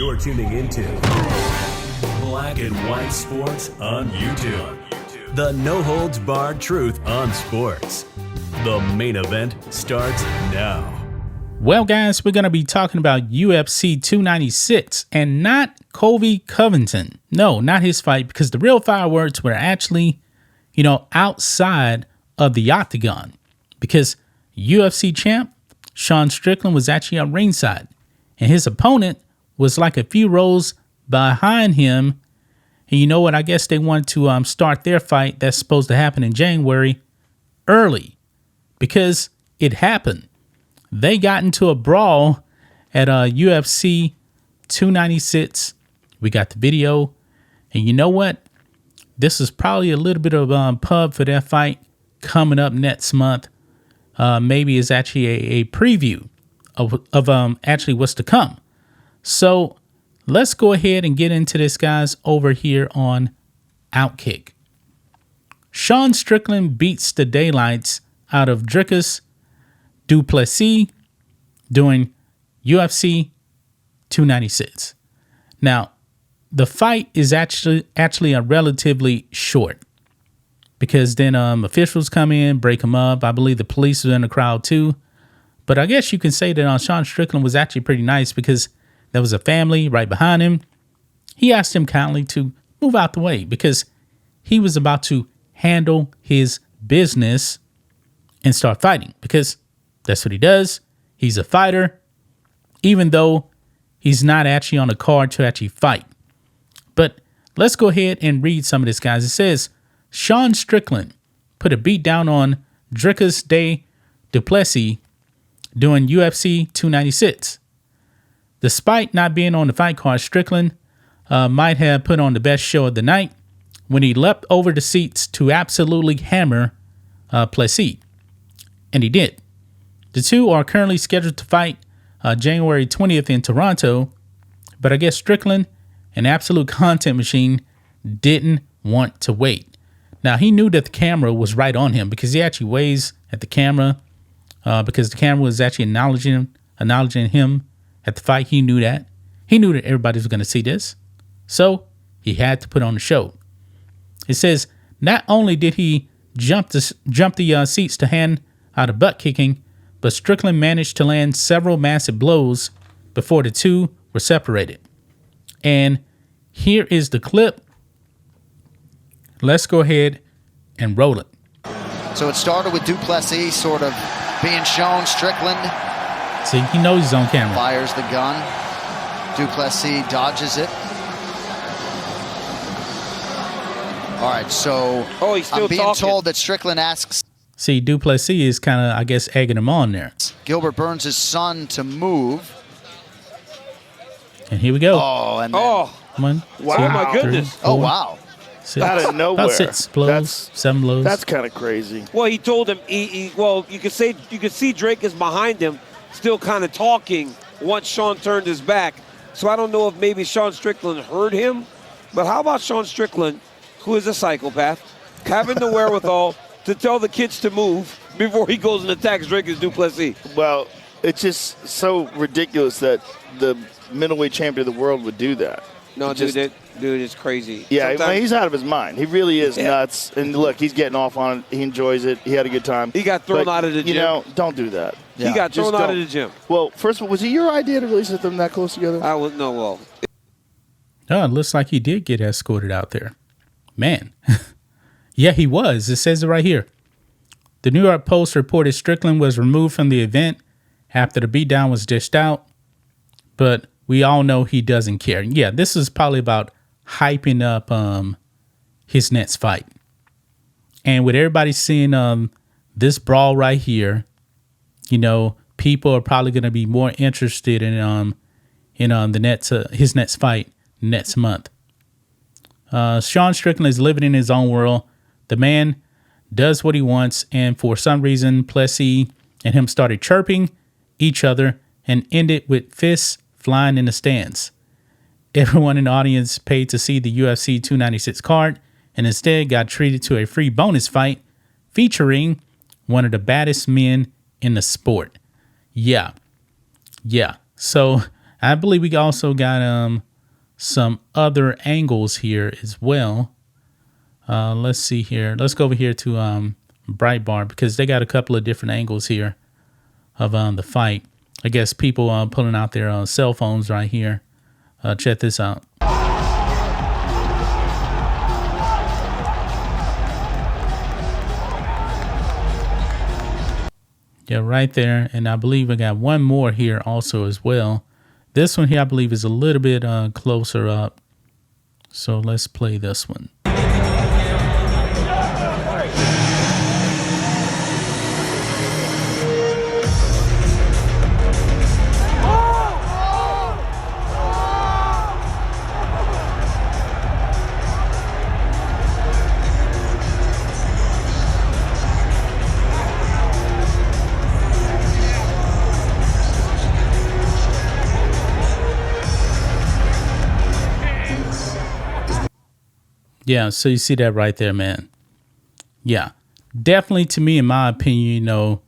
You're tuning into Black and White Sports on YouTube. The no-holds-barred truth on sports. The main event starts now. Well, guys, we're going to be talking about UFC 296 and not Colby Covington. No, not his fight, because the real fireworks were actually, outside of the octagon. Because UFC champ Sean Strickland was actually on ringside, and his opponent was like a few rows behind him. And you know what? I guess they wanted to start their fight that's supposed to happen in January early, because it happened. They got into a brawl at UFC 296. We got the video. And you know what? This is probably a little bit of pub for that fight coming up next month. Maybe it's actually a preview of actually what's to come. So let's go ahead and get into this, guys, over here on Outkick. Sean Strickland beats the daylights out of Dricus du Plessis during UFC 296. Now, the fight is actually a relatively short, because then officials come in, break them up. I believe the police are in the crowd too. But I guess you can say that Sean Strickland was actually pretty nice, because there was a family right behind him. He asked him kindly to move out the way, because he was about to handle his business and start fighting, because that's what he does. He's a fighter, even though he's not actually on the card to actually fight. But let's go ahead and read some of this, guys. It says, Sean Strickland put a beat down on Dricus du Plessis during UFC 296. Despite not being on the fight card, Strickland might have put on the best show of the night when he leapt over the seats to absolutely hammer Plessis. And he did. The two are currently scheduled to fight January 20th in Toronto, but I guess Strickland, an absolute content machine, didn't want to wait. Now, he knew that the camera was right on him, because he actually waves at the camera, because the camera was actually acknowledging him at the fight. He knew that. He knew that everybody was going to see this. So he had to put on the show. It says, not only did he jump the seats to hand out a butt kicking, but Strickland managed to land several massive blows before the two were separated. And here is the clip. Let's go ahead and roll it. So it started with du Plessis sort of being shown. Strickland. See, he knows he's on camera. Fires the gun. Du Plessis dodges it. All right, so he's still I'm being talking. told that Strickland asks. See, du Plessis is kind of, I guess, egging him on there. Gilbert Burns' son to move. And here we go. Oh, and then, Come on. Wow. 2, My goodness. 3, 4, oh wow. 6. Out of nowhere. About 6 blows, 7 blows. That's kind of crazy. Well, he told him. You could see Drake is behind him, still kind of talking once Sean turned his back. So I don't know if maybe Sean Strickland heard him, but how about Sean Strickland, who is a psychopath, having the wherewithal to tell the kids to move before he goes and attacks Dricus du Plessis? Well, it's just so ridiculous that the middleweight champion of the world would do that. No, dude, it's crazy. Yeah, Sometimes he's out of his mind. He really is nuts. And look, he's getting off on it. He enjoys it. He had a good time. He got thrown out of the gym. Don't do that. He got thrown out of the gym. Well, first of all, was it your idea to really set them that close together? Oh, it looks like he did get escorted out there. Man. Yeah, he was. It says it right here. The New York Post reported Strickland was removed from the event after the beatdown was dished out, but we all know he doesn't care. Yeah, this is probably about hyping up his next fight. And with everybody seeing this brawl right here, people are probably going to be more interested in his next fight next month. Sean Strickland is living in his own world. The man does what he wants, and for some reason, Plessis and him started chirping each other and ended with fists flying in the stands. Everyone in the audience paid to see the UFC 296 card and instead got treated to a free bonus fight featuring one of the baddest men in the sport. Yeah. So I believe we also got some other angles here as well. Let's see here. Let's go over here to Breitbart, because they got a couple of different angles here of the fight. I guess people pulling out their cell phones right here. Check this out. Yeah, right there. And I believe I got one more here also as well. This one here, I believe, is a little bit closer up. So let's play this one. Yeah, so you see that right there, man. Yeah, definitely, to me, in my opinion, you know,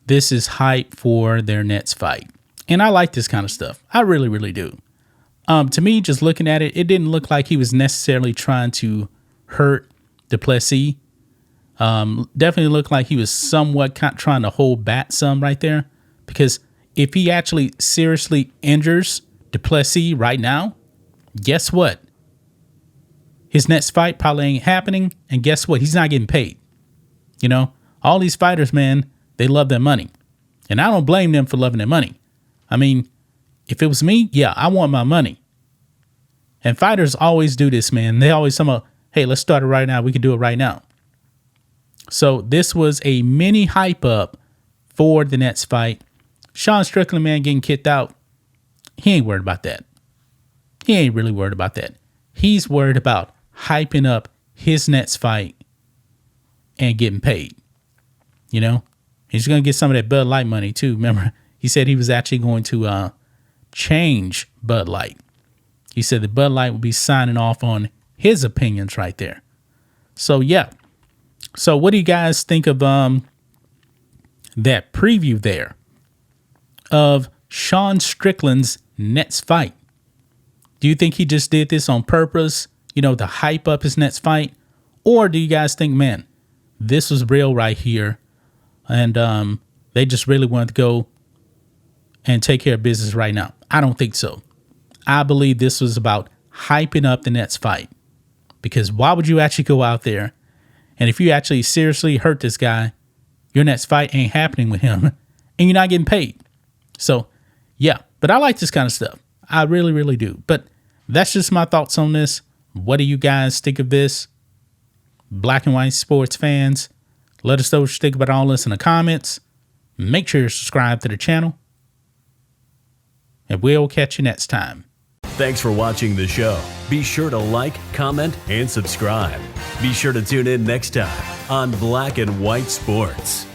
this is hype for their next fight. And I like this kind of stuff. I really, really do. To me, just looking at it, it didn't look like he was necessarily trying to hurt Duplessis. Definitely looked like he was somewhat trying to hold back some right there. Because if he actually seriously injures Duplessis right now, guess what? His next fight probably ain't happening. And guess what? He's not getting paid. You know, all these fighters, man, they love their money. And I don't blame them for loving their money. I mean, if it was me, yeah, I want my money. And fighters always do this, man. They always say, hey, let's start it right now. We can do it right now. So this was a mini hype up for the next fight. Sean Strickland, man, getting kicked out. He ain't worried about that. He ain't really worried about that. He's worried about hyping up his next fight and getting paid. You know, he's going to get some of that Bud Light money too. Remember, he said he was actually going to change Bud Light. He said that Bud Light would be signing off on his opinions right there. So, yeah. So what do you guys think of that preview there of Sean Strickland's next fight? Do you think he just did this on purpose, you know, to hype up his next fight? Or do you guys think, man, this was real right here, and they just really wanted to go and take care of business right now? I don't think so. I believe this was about hyping up the next fight. Because why would you actually go out there, and if you actually seriously hurt this guy, your next fight ain't happening with him, and you're not getting paid? So, yeah, but I like this kind of stuff. I really, really do. But that's just my thoughts on this. What do you guys think of this? Black and white sports fans, let us know what you think about all this in the comments. Make sure you subscribe to the channel. And we'll catch you next time. Thanks for watching the show. Be sure to like, comment, and subscribe. Be sure to tune in next time on Black and White Sports.